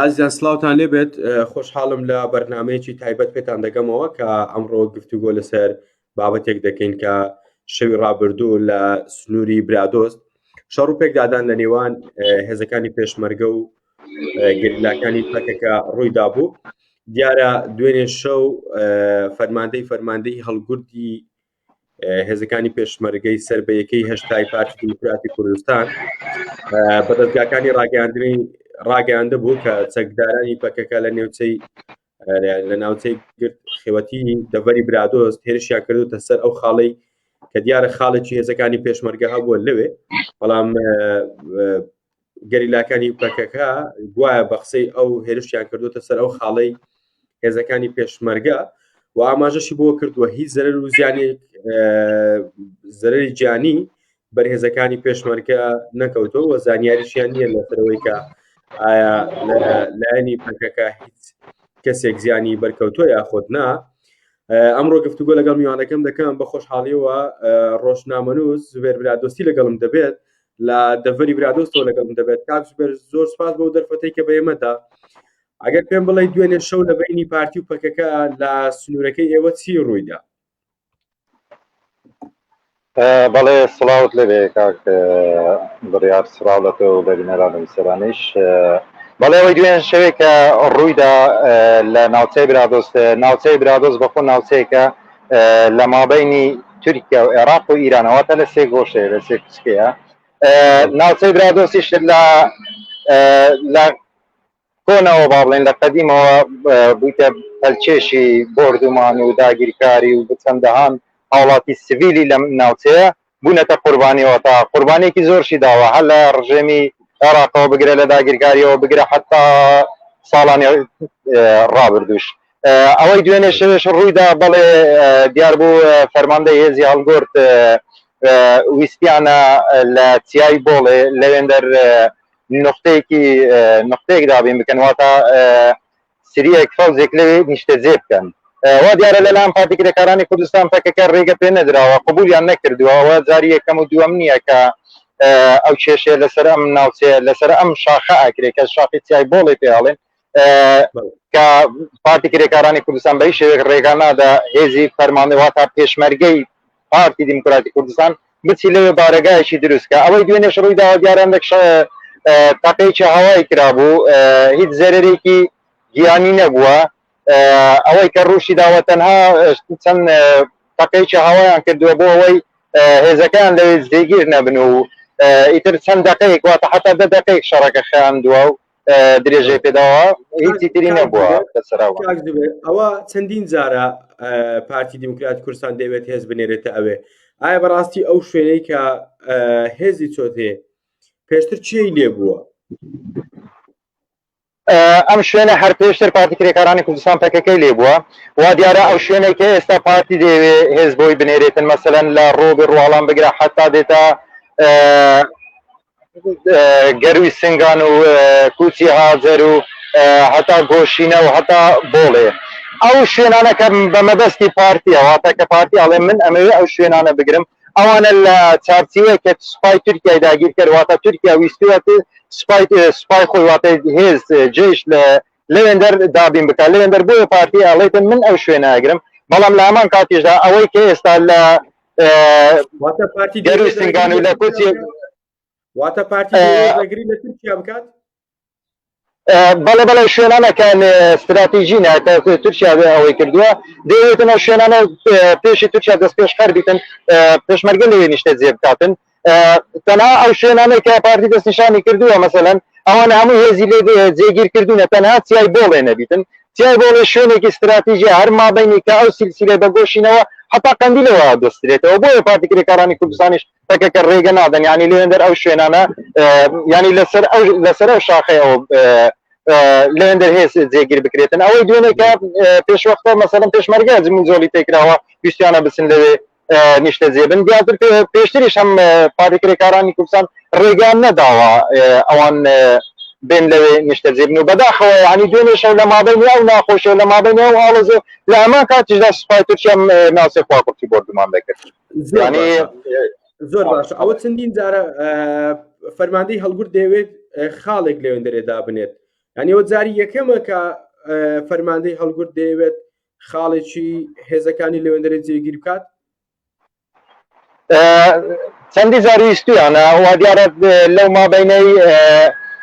ئازیان سڵاوتان لێبێت خۆشحاڵم لە بەرنامەیەکی تایبەت پێتان دەگەمەوە کە ئەمڕۆ گفتوگۆ لەسەر بابەتێک دەکەین کە شەوی ڕابردوو لە سنووری برادۆست شەڕ و پێکدادان لە نێوان هێزەکانی پێشمەرگە و گەریلاکانی پەکەکە ڕوویدا بوو. دیارە دوێنێ شەو فەرماندەی هەڵگورتی هێزەکانی پێشمەرگەی سەر بە یەکەی هەشتای پارتی دیموکراتی کوردستان بە دەستگاکانی ڕاگەیاندە بوو کە چەکدارانی پەکەکە لە ناوچەی گرت خێوەتی دەڤەری برادۆست هێرشیان کردوتە سەر ئەو خاڵەی کە دیارە خاڵێکی هێزەکانی پێشمەرگە هەبووە لەوێ، بەڵام گەریلاکانی پەکەکە گوایە بە قسەی ئەو هێرشیان کردوتە سەر ئەو خاڵەی هێزەکانی پێشمەرگە و ئاماژەشی بۆ کردووە هیچ زەرەر و زەرەری گیانی بەرهێزەکانی پێشمەرگە نەکەوتەوە و زانیاریشیان نییە لەسەرەوەی کە ئایا لایەنی پەکەکە هیچ کەسێک زیانی بەرکەوتووە یاخۆت نا. ئەمڕۆ گفتوگۆ لەگەڵ میوانەکەم دەکەم بە خۆشحاڵیەوە ڕۆژنامەنووس زوبێر برادۆستی لەگەڵم دەبێت لە دەڤەری برادۆستەوە لەگەڵم دەبێت. کاک زوبێر زۆر سپاس بۆ دەرفەتەی کە بە ئێمەدا. ئەگەر پێم بڵێ دوێنێ شەو لە بینی پارتی و پەکەکە لە سنوورەکەی ئێوە چی ڕوویدا؟ بەڵێ سڵاوت لەبێ کاک بڕیار سراڵەتەوە و بەبینەرانم سەرانیش. بەڵێ ئەوەی دوێن شەوێک کە ڕوویدا لە ناوچەی برادۆست بەخۆ ناوچەیەکە لە مابەینی تورکیا و عێراق و ئیرانەوەتە لە سێ گۆشەیە لە سێ کوچکەیە. ناوچەی برادۆستیش لە کۆنەوە با بڵێن لە قەدیمەوە بوویتە پەلچێشی بۆردومان و داگیرکاری و بچەندەهان هاوڵاتی سڤیلی لە ناوچەیە بوونەتە قوربانیەوە تا قوربانێکی زۆرشی داوە هەر لە ڕژێمی عێراقەوە بگرە لە داگیرکاریەوە بگرە حتا ساڵانی ڕابردووش. ئەوەی دوێنێ شەوێش ڕوویدا بەڵێ دیار بوو فەرماندەی هێزی هەڵگورت ویستیانە لە چیای بۆڵێ لەوێندەر نقطەیەک دابین بکەن واتە سریەک فەوزێک لەوێ نیشتەجێ بکەن. وا دیارە لەلایەن پارتی کرێکارانی کوردستان پەکەکە ڕێگە پێ نەدراوە، قبولیان نەکردووە. ئەوە جاری یەکەم و دووەم نییە کە ئەو کێشەیە لەسەر ئەم ناوچەیە لەسەر ئەم شاخە ئاکرێت کە شاخی چیای بۆڵێ پێڵێن کە پارتی کرێکارانی کوردستان بە هیچ شێوەیەک ڕێگا نادا هێزی فەرماندەی واتە پێشمەرگەی پارتی دیموکراتی کوردستان بچی لەوێ بارەگایەکی دروستکە. ئەوەی دوێنێش ڕوویداوە دیارەندێک تاقەیەکی هەوای کرابوو، هیچ زەرێکی گیانی نەبووە. ئەوەی کە ڕووشی داوە تەنها چەند تاقەیەکی هەوایان کردووە بۆ ئەوەی هێزەکان لەوێ جێگیر نەبن و ئیتر چەند دقەیەک واتە حتا 10 دقەیەک شەڕەکە خەیاندووە و درێژەی پێداوە هیچی تری نەبووە بەسەراوە. ئەوە چەندین جارە پارتی دیموکراتی کوردستان دەوێت هێز بنێرێتە ئەوێ. ئایا بەڕاستی ئەو شوێنەی کە هێزی چۆتێ پێشتر چی لێ بووە؟ ئەم شوێنە هەر پێشتر پارتی کرێکارانی کوردستان پەکەکەی لێ بووە. وا دیارە ئەو شوێنێک کە ئێستا پارتی دەوێ هێز بۆی بنێرێتن مەسەلەن لە ڕۆبی ڕواڵان بگرە حتا دێتە گەروی سنگان و کوچی هاجر و هەتا گۆشینە و هەتا بۆڵێ. ئەو شوێنانە کە بە مەبەستی پارتیە واتە کە پارتی ئەڵێ من ئەمەوێ ئەو شوێنانە بگرم، ئەوانە لە چارچیوەیە کە سوپای تورکیای داگیر کرد واتە تورکیا ویستوەتی سوپای خۆی واتە هێز جێش لەوێندەر دابین بکات. لەوێندەر بۆیە پارتی ئەڵێتن من ئەو شوێنە ئەگرم، بەڵام لە هەمان کاتیشدا ئەوەی کە ئێستا لە گەروی سنگان و لە کوچی واتە پارتی ئەگری لە تورکیا بکات. بەڵێ شوێنانەکان استراتیژی ناتە تورکیا ئەوەی کردووە دەیەوێتن ئەو شوێنانە پێشی تورکیا دەست پێش خەر بیتن پێشمەرگە لەوێ نیشتە جێ بکاتن. تەنها ئەو شوێنانەی کە پارتی دەستنیشانی کردووە مەسەلەن ئەوانە هەموو هێزی لێ جێگیر کردوونە تەنها چیای بۆڵێ نەبیتن. چیای بۆڵێ شوێنێکی استراتیژی هەر مابەینی کە ئەو سیلسیلە بەگۆشینەوە حتا قەندیلەوە دەسترێتەوە. بۆیە پارتی کرێکارانی کوردستانیش پەکەکە ڕێگە نادەن، یعنی لەوێندەر ئەو شوێنانە یعنی لەسەر ئەو شاخەی ئەو لەوێندەر هێز جێگیر بکرێتن ئەوەی دوێنێکە پێشوەختە مەسەلەن پێشمەرگە جمن زۆری تێکراوە ویستیانە بچن لەوێ نیشتە جێبن دیاتر پێشتریش هەم پادێکرێکارانی کوردستان ڕێگان نەداوە ئەوان بين لوي نشتزبن وبداخل يعني دون شيء لما بين أو ناقوش لما بين أو هذا لا ما كانت جدا سبايتر شيء ناس يخاطر في بورد ما ذكر يعني زور باش أو تندين زارا فرماندي هالقول ديويد خالق لون دري دابنت يعني وزاري يكمل ك فرماندي هالقول ديويد خالق شيء هذا كان لون دري زي جريبكات سندي زاري استيانا وديارة لو ما بيني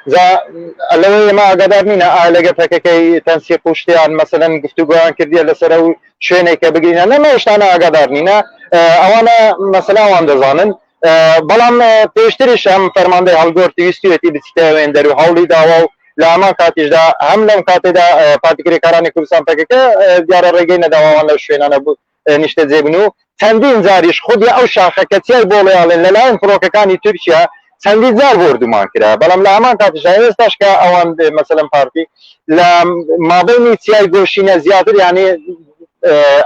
لو ما قدرنا على فككي تنسيق وشتيان مثلا گفتگوان کردی لسر شوینه که بگیرن نه مشتانه قدرنا اوانا مثلا وان دزانن بلام پیشتریش هم فرمانده هالگور تویستیوتی بسیته وین درو هولی داو لاما کاتیج دا هم لم کاتی دا پارتیکری کارانی کردستان فککه دیار رگی نداوان لشوینانه بود نشته زبنو چندین زاریش خودی او شاخه کتیای بولیالن للاین فروککانی ترکیه چەندی زار بردومان کرا بەڵام لە هەمان کاتیشدا ئێستاش کە ئەوان مەسەلەن پارتی لە مابەینی چیای گۆشینە زیاتر یعنی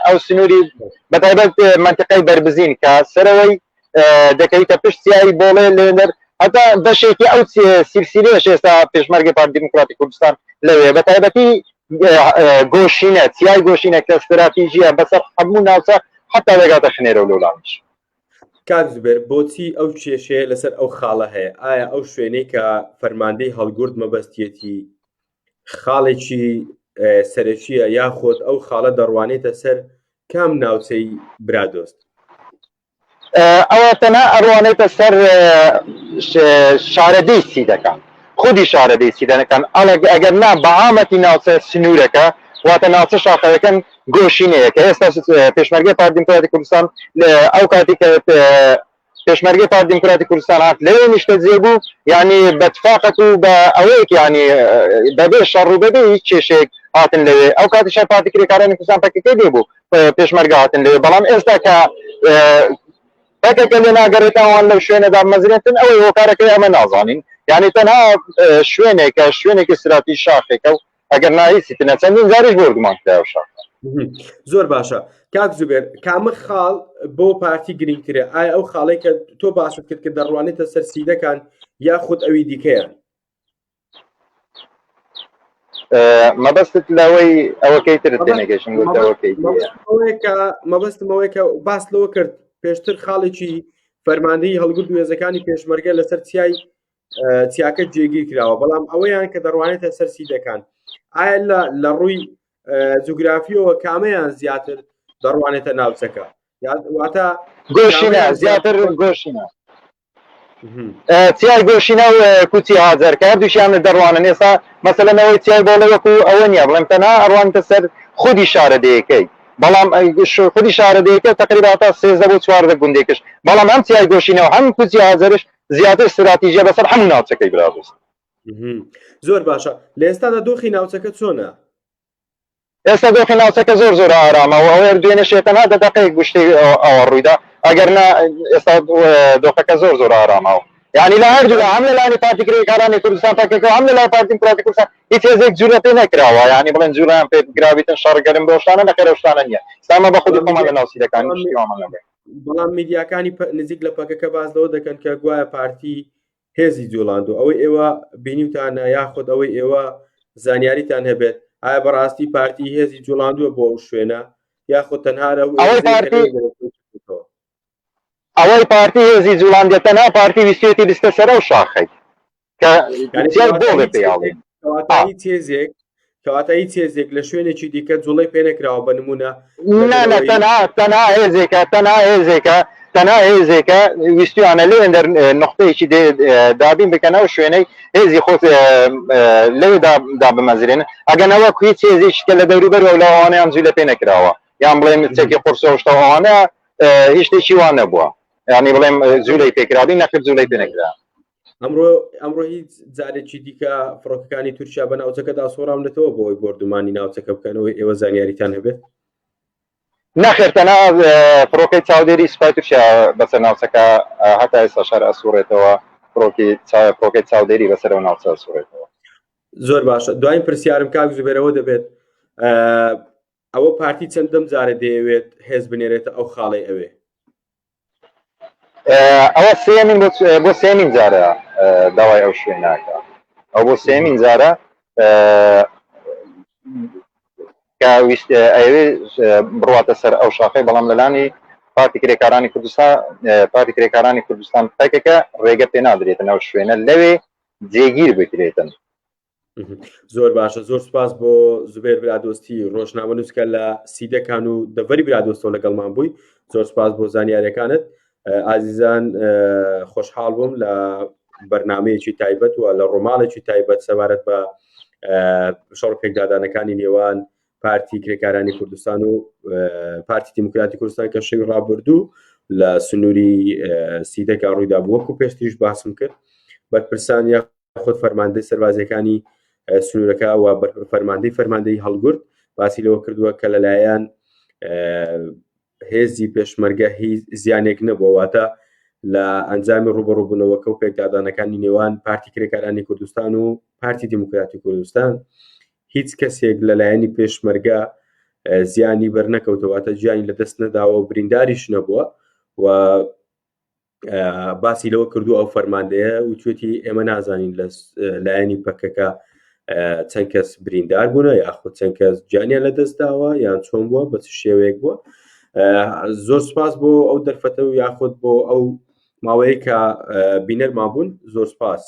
ئەو سنووری بەتایبەت منتیقەی بەربزین کە سەرەوەی دەکەیتە پشت چیای بۆڵێ لێنەر هەتا بەشێکی ئەو سیرسیرێش ئێستا پێشمەرگی پارتی دیموکراتی کوردستان لەوێ بەتایبەتی گۆشینە چیای گۆشینە کە استراتیژیە بەسەر هەموو ناوچە حتا دەگاتە خنێرە و لەولانیش کاک زوبێر بۆچی ئەو کێشەیە لەسەر ئەو خاڵە هەیە ئایا ئەو شوێنەی کە فەرماندەی هەڵگورد مەبەستیەتی خاڵێکی سەرەکیە یاخۆت ئەو خاڵە دەڕوانێتە سەر کام ناوچەی برادۆست ئەوە تەنها ئەڕوانێتە سەر شارەدەی سیدەکان خودی شارەدەی سیدەکان ئەگەر نا بەعامەتی ناوچە سنوورەکە واتە ناوچە شاخەکەن گۆشینەیە کە ئێستا پێشمەرگەی پارتی دیموکراتی کوردستان ئەو کاتی کە پێشمەرگەی پارتی دیموکراتی کوردستان هات لەوێ نیشتە جێ بوو یعنی بەتفاقەت و بە ئەوەیەک یعنی بەبێ شەڕ و بەبێ هیچ کێشەیەک هاتن لەوێ ئەو کاتیشە پارتیکرێکارانی کوردستان پەکەکەی لێ بوو پێشمەرگە هاتن لەوێ بەڵام ئێستا کە پەکەکە لێ ناگەڕێتەوان لەو شوێنەدا مەزرێتن ئەوەی هۆکارەکەی ئەمە نازانین یعنی تەنها شوێنێکە شوێنێکی استراتی شاخێکە و ئەگەر ناهیسی تنە چەندین زاریش بردومان کراوە شاخ زۆر باشە کاک زوبێر کامە خاڵ بۆ پارتی گرنگترە ئایا ئەو خاڵی کە تۆ باشت کرد کە دەڕوانێتە سەر سیدەکان یاخود ئەوی دیکەیە مەبەستت لەوەی ئەوەکەی ترت تێنێگەشم گوتەوەکەی مەبەستم ئەوەی کە باس لەوە کرد پێشتر خاڵێکی فەرماندەی هەڵگورد و هێزەکانی پێشمەرگە لەسەر چیاکە جێگیر کراوە بەڵام ئەوەیان کە دەڕوانێتە سەر سیدەکان ئایا لە ڕووی جوگرافیەوە کامەیان زیاتر دەڕوانێتە ناوچەکە واتە گۆشینە زیاتر گۆشینە چیای گۆشینە و کوچی هاجەرکە هەردووشیان دەڕوانن ئێستا مەسەلەنەوەی چیای بۆڵێ وەکو ئەوە نییە بڵێم تەنها ئەڕوانتە سەر خودی شارەدەیەکەی بەڵام خودی شارەدەیەکە تقریبا تا 13 بۆ 14 گوندێکش بەڵام هەم چیای گۆشینە و هەم کوچی هاجەرش زیاتر استراتیژیە بەسەر هەموو ناوچەکەی برادۆست زۆر باشە لە ئێستادا دۆخی ناوچەکە چۆنە ئێستا دۆخی ناوچەکە زۆر ئارامەوە ئەوەیە دوێنێ شێتەنها دەدەقەیەک گشتی ئەوە ڕوویدا ئەگەر ئێستا دۆخەکە زۆر ئارامەوە یعنی لە هەردوو هەم لەلایەنی پارتیکرێکارانی کوردستان پەکەکەەوە هەم لە لای پارتی دیموکراتی کوردستان هیچ هێزێک جوورە پێ نەکراوە یعنی بڵێن جوورەیان پێ گراویتن شەڕگەرم بۆ شتانە نەخێرە شتانە نییە ئێستا بە خودی خۆمان لە ناو سیدەکان بەڵام میدیاکانی نزیک لە پەکەکە باس لەوە دەکەن کە گوایە پارتی هێزی جوڵاندوو ئەوەی ئێوە بینیوتانە یاخود ئەوەی ئێوە زانیاریتان هەبێت ئایا بەڕاستی پارتی هێزی جوڵاندووە بۆ ئەو شوێنە یاخود تەنهارە ئەوەی پارتی هێزی جوڵاندێ تەنها پارتی ویستێتی بستە سەرە و شاخەی کە بۆ پێڵێن کەواتە هیچ هێزێک لە شوێنێکی دیکە جوڵەی پێ نەکراوە بە نمونە تەنها هێزێکە ویستیانە لێن دەر نقطەیەکی دابین بکەنەوە شوێنەی هێزی خۆت لەوێ دا بمەزرێن ئەگەنەوە هیچ هێزێکی کە لە دەوروبەرەوە لەوانەیان جوو لە پێ نەکراوە یان بڵێن چەکی قورسەوەشتەوانە هیچ شتێکی وان نەبووە یعنی بڵێم جوولەی پێکراوی نەکرد جوولەی پێ نەکرا ئەمڕۆ هیچ جارێکی دیکە فڕۆکەکانی تورکیا بە ناوچەکەدا سۆڕامێتەوە بۆی بردومانی ناوچەکە بکەنەوەی ئێوە زانیاریتان هەبێت نەخێر تەنها فڕۆکەی چاودێری سوپای تورکیا بەسەر ناوچەکە هەتا ئێستا شار ئەسوڕێتەوە فڕۆکەی چاودێری بەسەرەوە ناوچە ئەسوڕێتەوە زۆر باشە. دوایین پرسیارم کاک زوبێرەوە دەبێت ئەوە پارتی چەندەم جارە دەیەوێت هێز بنێرێتە ئەو خاڵی ئەوێ؟ ئەوە بۆ سێمین جارە داوای ئەو شوێناکە، ئەو بۆ سێمین جارە ئەوێ بڕاتە سەر ئەو شاخەی، بەڵام لەلانی پارتی کرێکارانی کوردستان پەکەکە ڕێگە پێ نادرێتن ئەو شوێنە لەوێ جێگیر بکرێتن. زۆر باشە، زۆر سپاس بۆ زوبێر برادۆستی ڕۆژنامە نووسکە لە سیدەکان و دەڤەری برادۆستەوە لەگەڵمان بووی. زۆر سپاس بۆ زانیاریەکانت. ئازیزان خۆشحاڵ بووم لە بەرنامەیەکی تایبەت و لە ڕۆماڵێکی تایبەت سەبارەت بە شەڕ پێکدادانەکانی نێوان پارتی کرێکارانی کوردستان و پارتی دیموکراتی کوردستان کە شەوی ڕابردوو لە سنووری سیدەکە ڕوویدا بوو. وەکو پێشتریش باسم کرد، بەرپرسان یاخود فەرماندەی سەربازەکانی سنوورەکە و فەرماندەی هەڵگورد باسی لەوە کردووە کە لەلایەن هێزی پێشمەرگە هیچ زیانێک نەبووە، واتە لە ئەنجامی ڕوبەڕووبوونەوەکە و پێکدادانەکانی نێوان پارتی کرێکارانی کوردستان و پارتی دیموکراتی کوردستان هیچ کەسێک لەلایەنی پێشمەرگە زیانی بەرنەکەوتەوە، واتە گیانی لەدەست نەداوە و برینداریش نەبووە. و باسی لەوە کردو ئەو فەرماندەیە و توێتی ئێمە نازانین لە لایەنی پەکەکە چەند کەس بریندار بوونە یاخود چەند کەس گیانیان لەدەست داوە یان چۆن بووە، بە چ شێوەیەک بووە. زۆر سپاس بۆ ئەو دەرفەتە و یاخود بۆ ئەو ماوەیە کە بینەرمان بوون. زۆر سپاس.